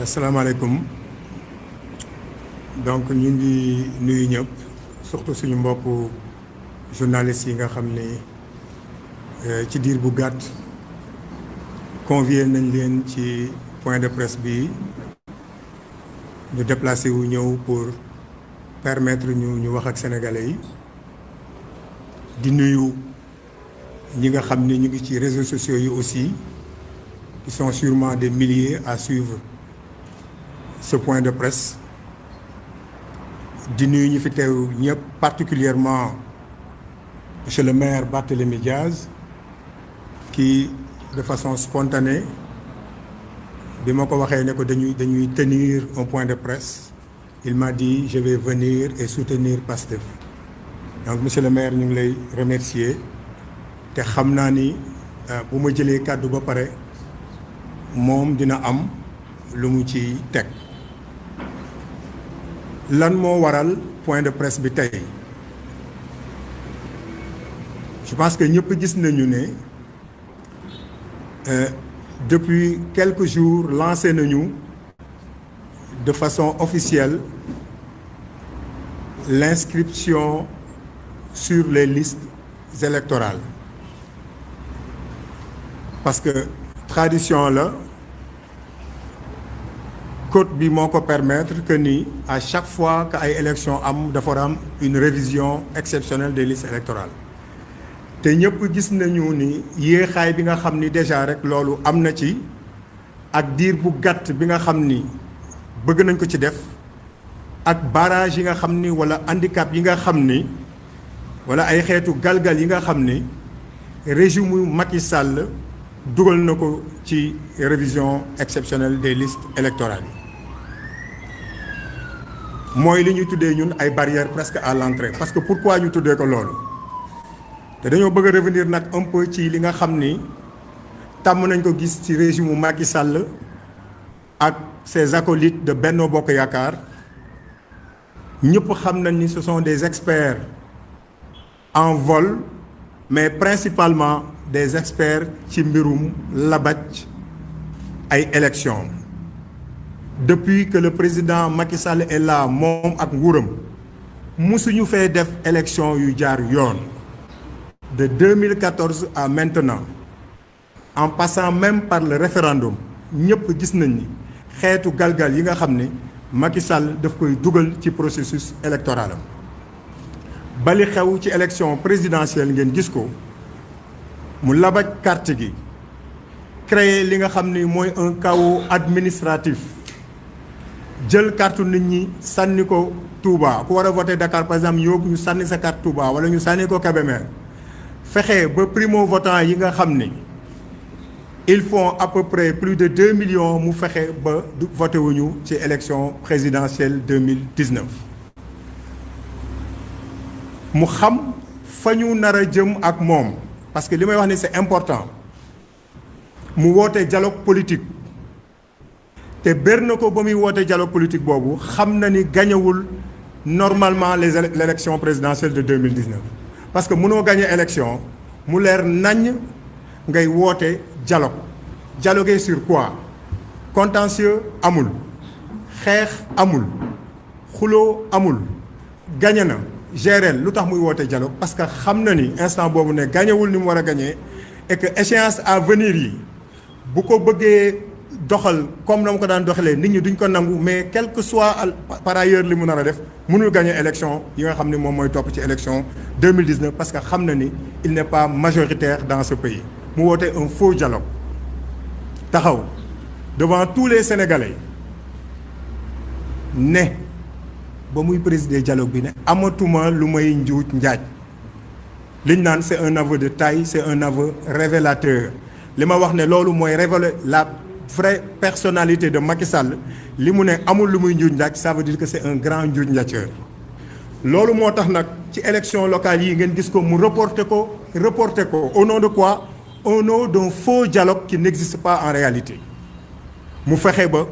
asalaamaaleykum donc ñu ngi nuyu ñëpp surtout suñu mbokku journalistes yi nga xam ne ci diir bu gàtt convié nañ leen ci point de presse bi ñu déplacé wu ñëw pour permettre ñu wax ak sénégalais yi di nuyu ñi nga xam ne ñu ngi ci réseaux sociaux yi aussi qui sont sûrement des milliers à suivre ce point de presse di nuyu ñu fi teew ñëpp particulièrement monsieur le maire Barthélémy Diaz qui de façon spontanée bi ma ko waxee ne ko dañuy tenir un point de presse il m'a dit je vais venir et soutenir Pastef donc monsieur le maire ñu ngi lay remercier te xam naa ni bu ma jëlee kàddu ba pare moom dina am lu mu ci teg lan moo waral point de presse bi tey je pense que ñëpp gis nañu ne depuis quelques jours lancé nañu de façon officielle l'inscription sur les listes électorales parce que tradition la code bi moo ko permettre que ni à chaque fois que ay élections am dafa war a am une révision exceptionnelle des listes électorales te ñëpp gis nañu ni yéexaay bi nga xam ni déjà rek loolu am na ci ak diir bu gàtt bi nga xam ni bëgg nañ ko ci def ak barrage yi nga xam ni wala handicap yi nga xam ni wala ay xeetu galgal yi nga xam ni régime Macky Sall dugal na ko ci révision exceptionnelle des listes électorales yi mooy li ñuy tuddee ñun ay barrières presque à l'entrée parce que pourquoi ñu tuddee ko loolu te dañoo bëgg a revenir nag un peu ci li nga xam ni tàmm nañ ko gis ci régime mu Macky Sall ak ses acolytes de Benno Bokk Yaakaar ñëpp xam nañ ni ce sont des experts en vol mais principalement des experts ci mbirum labaj ay élections depuis que le président Macky Sall est là moom ak nguuram musuñu fee def élection yu jaar yoon de 2014 à maintenant en passant même par le référendum ñëpp gis nañ ni xeetu galgal yi nga xam ne Macky Sall daf koy dugal ci processus électoral am bali xew ci élection présidentielle ngeen gis ko mu labaj carte gi créer li nga xam ni mooy un chaos administratif jël carte nit ñi sànni ko Touba ku war a voter Dakar par exemple yóbbu ñu sànni sa carte Touba wala ñu sànni ko Kébémer fexe ba primo votant yi nga xam ni ils font à peu près plus de 2 millions mu fexe ba voté wuñu ci élection présidentielle 2019 mu xam fa ñu nar a jëm ak moom parce que li may wax ni c'est important mu woote dialogue politique te bér na ko ba muy woote dialogue politique boobu xam na ni gañewul normalement l'élection présidentielle de 2019 parce que mënoo gagner élection mu leer naññ ngay woote dialoguer sur quoi contentieux amul xeex amul xuloo amul gagné na gérer lu tax muy woote dialogue parce que xam na ni instant boobu ne gañewul ni mu war a gagné et que échéance à venir yi bu ko bëggee doxal comme na mu ko daan doxalee nit ñi duñ ko nangu, mais quel que soit par ailleurs li mu nar a def mënul gagner élection yi nga xam ne moom mooy topp ci élection 2019 parce que xam na ni il n'est pas majoritaire dans ce pays. mu woote un faux dialogue taxaw devant tous les Sénégalais ne ba muy présider dialogue bi ne amatuma lu may njuuj njaaj liñ naan c'est un aveu de taille, c'est un aveu révélateur. li ma wax ne loolu mooy révéler la vraie personnalité de Macky Sall li mu ne amul lu muy njuuj njaaj, ça veut dire que c'est un grand njuuj njaajeur. loolu moo tax nag ci élection locale yi ngeen gis ko mu reporter ko au nom de quoi? Au nom d'un faux dialogue qui n'existe pas en réalité. mu fexe ba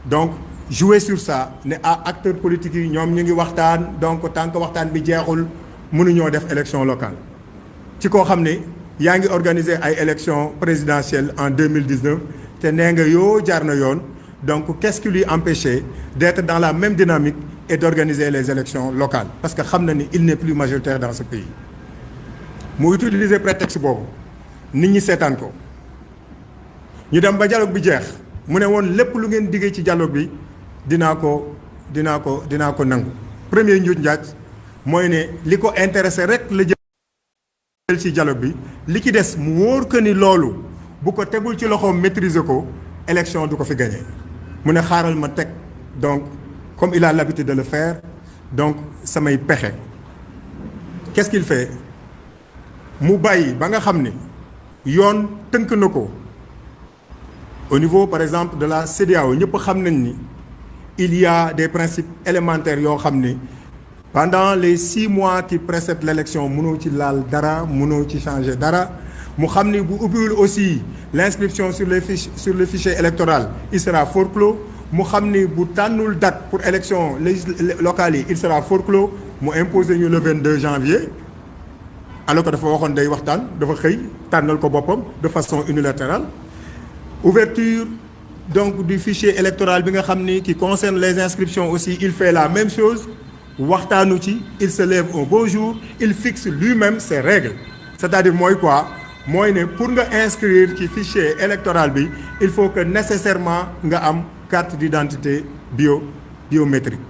donc jouer sur ça ne acteurs politiques yi ñoom ñu ngi waxtaan, donc tant que waxtaan bi jeexul mënuñoo def élection locale ci koo xam ne yaa ngi organiser ay élections présidentielles en 2019 te nee nga yoo jaar na yoon. Donc qu'est-ce qui lui empêchait d'être dans la même dynamique et d'organiser les élections locales? Parce que xam na ni il n'est plus majoritaire dans ce pays. mu utiliser prétexte boobu nit ñi seetaan ko ñu dem ba dialogue bi jeex mu ne woon lépp lu ngeen diggee ci dialogue bi dinaa ko nangu. premier njuuj njaaj mooy ne li ko intéressé rek la jël ci dialogue bi li ci des mu wóor que ni loolu bu ko tegul ci loxoom maîtriser ko élection du ko fi gagner. mu ne xaaral ma teg donc comme il a l'habitude de le faire donc samay pexe. Qu'est-ce qu'il fait? mu bàyyi ba nga xam ni yoon tënk na ko au niveau par exemple de la CEDEAO ñëpp xam nañ ni il y a des principes élémentaires yoo xam ni pendant les 6 mois qui précèdent l'élection mënoo ci laal dara, mënoo ci changer dara. mu xam ni bu ubbiwul aussi l'inscription sur le fichier électoral il sera forclos. mu xam ni bu tànnul date pour élection locale yi il sera forclos. mu imposer ñu le 22 janvier alors que dafa waxoon day waxtaan dafa xëy tànnal ko boppam de façon unilatérale. ouverture donc du fichier électoral bi nga xam ni qui concerne les inscriptions aussi il fait la même chose waxtaanu ci il se lève un beau jour il fixe lui-même ses règles. c'est-à-dire mooy quoi? mooy ne pour nga inscrire ci fichier électoral bi il faut que nécessairement nga am carte d'identité biométrique.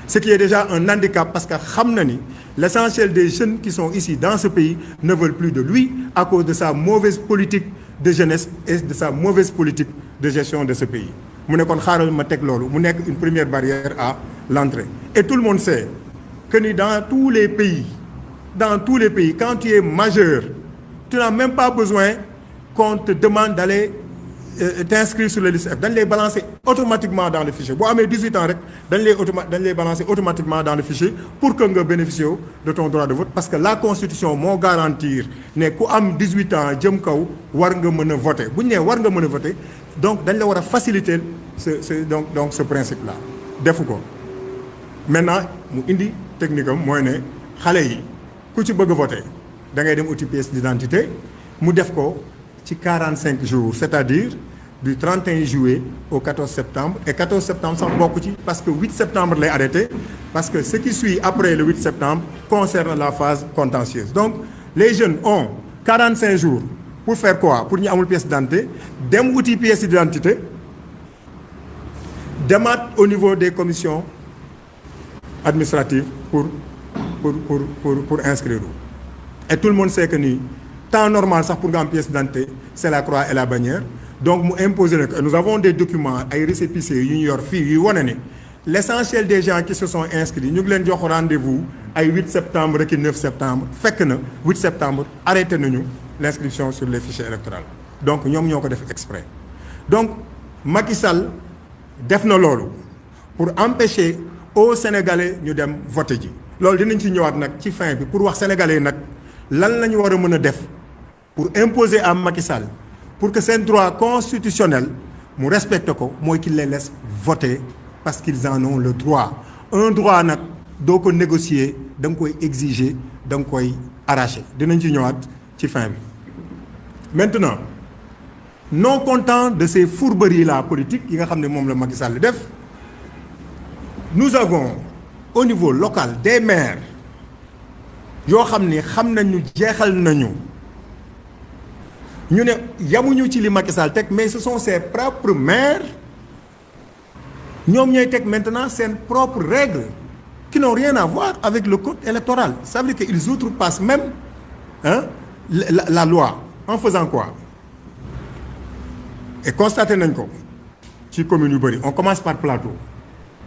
Ce qui est déjà un handicap parce que xam na ni l'essentiel des jeunes qui sont ici dans ce pays ne veulent plus de lui à cause de sa mauvaise politique de jeunesse et de sa mauvaise politique de gestion de ce pays. mu ne kon xaaral ma teg loolu mu nekk une première barrière à l'entrée. Et tout le monde sait que ni dans tous les pays quand tu es majeur tu n'as même pas besoin qu'on te demande d'aller t'inscrire sur les listes F. dañ lay balancer automatiquement dans le fichier boo amee 18 ans rek dañ lay balancer automatiquement dans le fichier pour que nga bénéficier de ton droit de vote parce que la constitution moo garantir ne ku am 18 ans jëm kaw war nga mën a voter bu ñu nee war nga mën a voter donc dañ la war a faciliter ce principe là defu ko. maintenant mu indi technique am mooy ne xale yi ku ci bëgg a voter da ngay dem uti pièce d'identité mu def ko ci 45 jours c'est-à-dire du 31 juillet au 14 septembre et 14 septembre sax bokk ci parce que 8 septembre lay arrêté parce que ce qui suit après le 8 septembre concerne la phase contentieuse. Donc les jeunes ont 45 jours pour faire quoi? Pour ñu amul pièce d'identité dem uti pièce d'identité demaat au niveau des commissions administratives pour inscrire. Et tout le monde sait que ni temps normal sax pour nga am pièce d'identité c'est la croix et la bannière. Donc mu imposer na que nous avons des documents ay récépissés yu ñu yor fii yuy wane ne l'essentiel des gens qui se sont inscrits ñu ngi leen jox rendez-vous ay 8 septembre ak 9 septembre fekk na 8 septembre arrêté nañu l'inscription sur les fichiers électoraux. Donc ñoom ñoo ko def exprès. Donc Macky Sall def na loolu pour empêcher aux Sénégalais ñu dem voter ji. loolu dinañ ci ñëwaat nag ci fin bi pour wax Sénégalais nag lan la ñu war a mën a def pour imposer à Macky Sall pour que seen droit constitutionnel mu respecte ko mooy qu'il les laisse voter parce qu'ils en ont le droit. Un droit nag doo ko négocier da nga koy exiger da nga koy arracher dinañ ci ñëwaat ci fin bi. Maintenant non content de ces fourberies là politiques yi nga xam ne moom la Macky Sall def nous avons au niveau local des maires yoo xam ni xam nañu jeexal nañu ñu ne yamuñu ci li Macky Sall teg mais ce sont ses propres maires ñoom ñooy teg maintenant seen propres règles qui n'ont rien à voir avec le code électoral. Ça veut dire qu'ils outrepassent même la loi en faisant quoi? Et constaté nañ ko ci commune yu bëri on commence par Plateau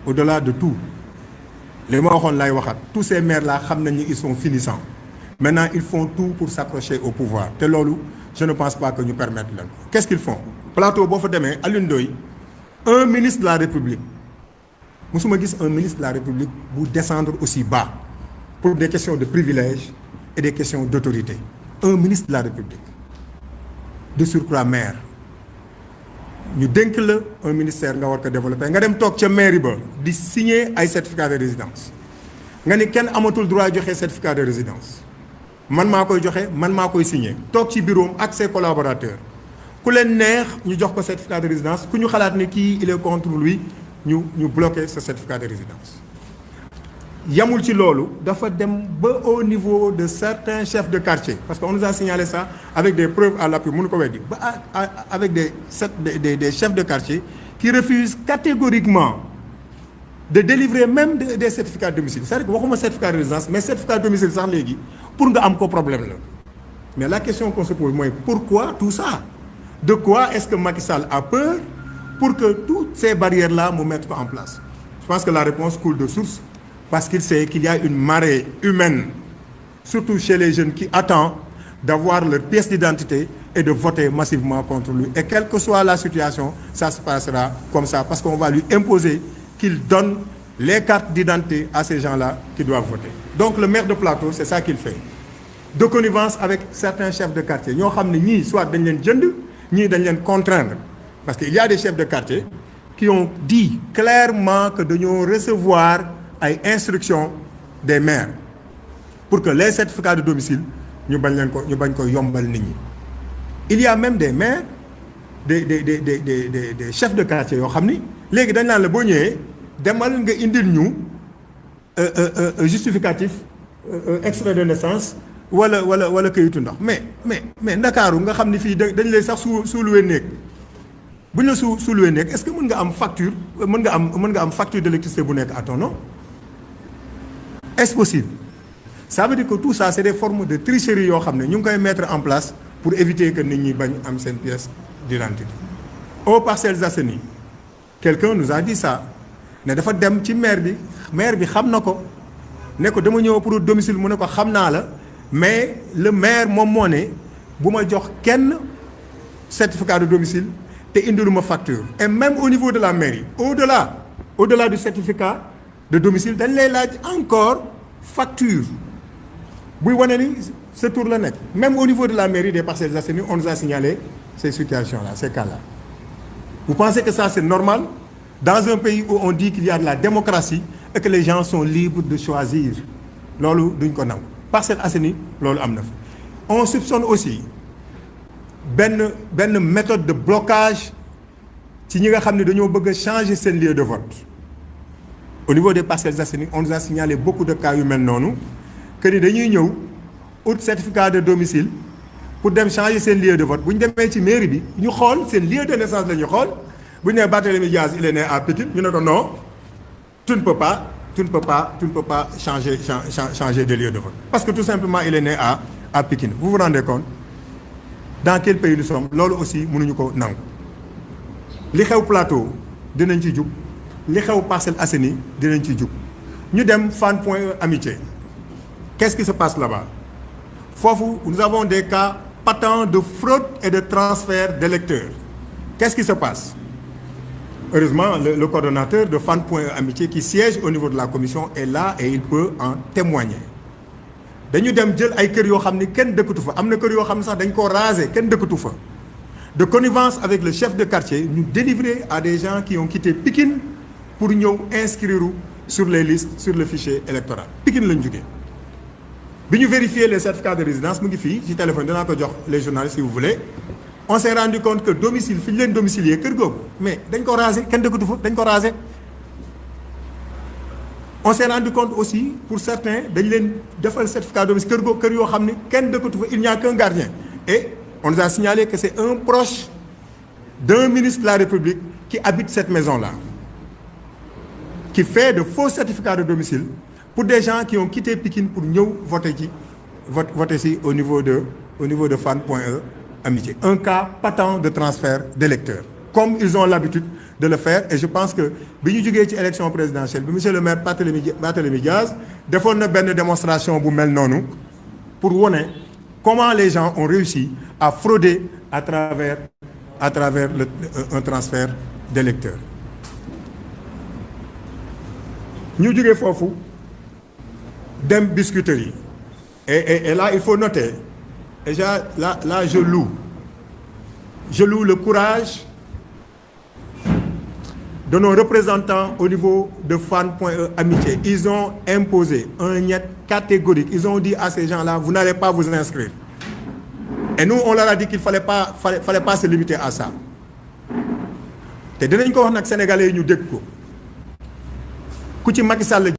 au-delà de tout li ma waxoon lay waxaat tous ces maires là xam nañ ni ils sont finissants maintenant ils font tout pour s'accrocher au pouvoir te loolu je ne pense pas que ñu permettre leen ko. Qu'est-ce qu'ils font? Plateau boo fa demee Alioune Ndoye un ministre de la République musuma gis un ministre de la République bu descendre aussi bas pour des questions de privilèges et des questions d'autorité. Un ministre de la République de surcroît maire ñu dénk la un ministère nga war ko développer nga dem toog ca mairie ba di signer ay certificat de résidence nga ni kenn amatul droit joxe certificat de résidence man maa koy joxe man maa koy signer toog ci bureau ak ses collaborateurs ku leen neex ñu jox ko certificat de résidence ku ñu xalaat ni kii il est contre lui ñu bloquer ce certificat de résidence. Yamul ci loolu dafa dem ba au niveau de certains chefs de quartier parce qu'on nous a signalé ça avec des preuves à l'appui mënu ko weddi ba avec des chefs de quartier qui refusent catégoriquement de délivrer même des certificats de domicile. C'est-à-dire que waxuma certificat de résidence mais certificat de domicile sax léegi pour nga am ko problème la mais la question qu'on se pose mooy pourquoi tout ça? De quoi est-ce que Macky Sall a peur pour que toutes ces barrières là mu mettre ko en place? Je pense que la réponse coule de source. Parce qu'il sait qu'il y a une marée humaine, surtout chez les jeunes qui attendent d'avoir leur pièce d'identité et de voter massivement contre lui. Et quelle que soit la situation, ça se passera comme ça, parce qu'on va lui imposer qu'il donne les cartes d'identité à ces gens-là qui doivent voter. Donc le maire de Plateau, c'est ça qu'il fait. De connivence avec certains chefs de quartier. Ñoo xam ne ñii soit dañ leen jënd, ñii dañ leen contraindre. Parce qu'il y a des chefs de quartier qui ont dit clairement que dañoo recevoir ay instructions des maires pour que les certificats de domicile ñu bañ ko yombal nit ñi. Il y a même des maires des chefs de quartier yoo xam ni léegi dañ naan la boo ñëwee demal nga indil ñu justificatif extrait de naissance wala kayitu ndox mais Ndakaaru nga xam ni fii dañ lay sax suuluwee néeg bu ñu la suuluwee néeg est-ce que mën nga am facture mën nga am facture d'électricité bu nekk à ton nom? Est-ce possible? Ça veut dire que tout ça c'est des formes de tricherie yoo xam ne ñu ngi koy mettre en place pour éviter que nit ñi bañ am seen pièce d'identité. Aux Parcelles Assainies quelqu'un nous a dit ça ne dafa dem ci maire bi xam na ko ne ko dama ñëw pour domicile mu ne ko xam naa la mais le maire moom moo ne bu ma jox kenn certificat de domicile te indiluma facture. Et même au niveau de la mairie au-delà du certificat de domicile dañ lay laaj encore facture buy wane ni ce tour la nekk. Même au niveau de la mairie des Parcelles Assainies on nous a signalé ces situations-là, ces cas-là. Vous pensez que ça c'est normal dans un pays où on dit qu'il y a de la démocratie et que les gens sont libres de choisir? Loolu duñ ko nangu. Parcelles Assainies loolu am na fa. On soupçonne aussi benn méthode de blocage ci ñi nga xam ne dañoo bëgg a changer seen lieu de vote. Au niveau des Parcelles Assainies on nous a signalé beaucoup de cas yu mel noonu que ni dañuy ñëw ut certificat de domicile pour dem changer seen lieu de vote bu ñu demee ci mairie bi ñu xool seen lieu de naissance la ñu xool bu ñu nee Barthélémy Diaz il est né à Pikine ñu ne ko non tu ne peux pas changer de lieu de vote parce que tout simplement il est né à Pikine. Vous vous rendez compte dans quel pays nous sommes? Loolu aussi mënuñu ko nangu. Li xew Plateau dinañ ci jug. Li xew Parcelles Assainies dinañ ci jug ñu dem Fann Point Amitié. Qu'est-ce qui se passe là-bas? Foofu nous avons des cas patents de fraude et de transfert d'électeurs. Qu'est-ce qui se passe? Heureusement le coordonnateur de Fann Point Amitié qui siège au niveau de la commission est là et il peut en témoigner. Dañu dem jël ay kër yoo xam ni kenn dëkkatu fa am na kër yoo xam ne sax dañ koo raser kenn dëkkatu fa. De connivence avec le chef de quartier ñu délivrer à des gens qui ont quitté Pikine pour ñëw inscrire sur les listes sur le fichier électoral. Pikine lañ jógee bi ñu vérifier les certificats de résidence mu ngi fii ci téléphone dinaa ko jox les journalistes si vous voulez. On s'est rendu compte que domicile fi ñu leen domicilier kër googu mais dañ ko raser kenn dëkkatu fa dañ ko raser. On s'est rendu compte aussi pour certains dañ leen defal certificat de domicile kër yoo xam ne kenn dëkkatu fa il n'y a qu'un gardien et On nous a signalé que c'est un proche d'un ministre de la République qui habite cette maison-là, qui fait de faux certificats de domicile pour des gens qui ont quitté Pikine pour ñëw voter ici au niveau de Fann.e Amitié. Un cas patent de transfert d'électeurs, comme ils ont l'habitude de le faire. Et je pense que bi ñu jógee ci élection présidentielle bi monsieur le maire Barthélémy Diaz defoon na benn démonstration bu mel noonu pour wone comment les gens ont réussi à frauder à travers un transfert d'électeurs. Ñu jógee foofu dem Biscuiterie et là il faut noter déjà là je loue le courage de nos représentants au niveau de Fann.e Amitié. Ils ont imposé un niet catégorique. Ils ont dit à ces gens-là, vous n'allez pas vous inscrire. Et nous, on leur a dit qu'il fallait pas se limiter à ça. te dinañ ko wax nag sénégalais yi ñu dégg ko ku ci Macky Sall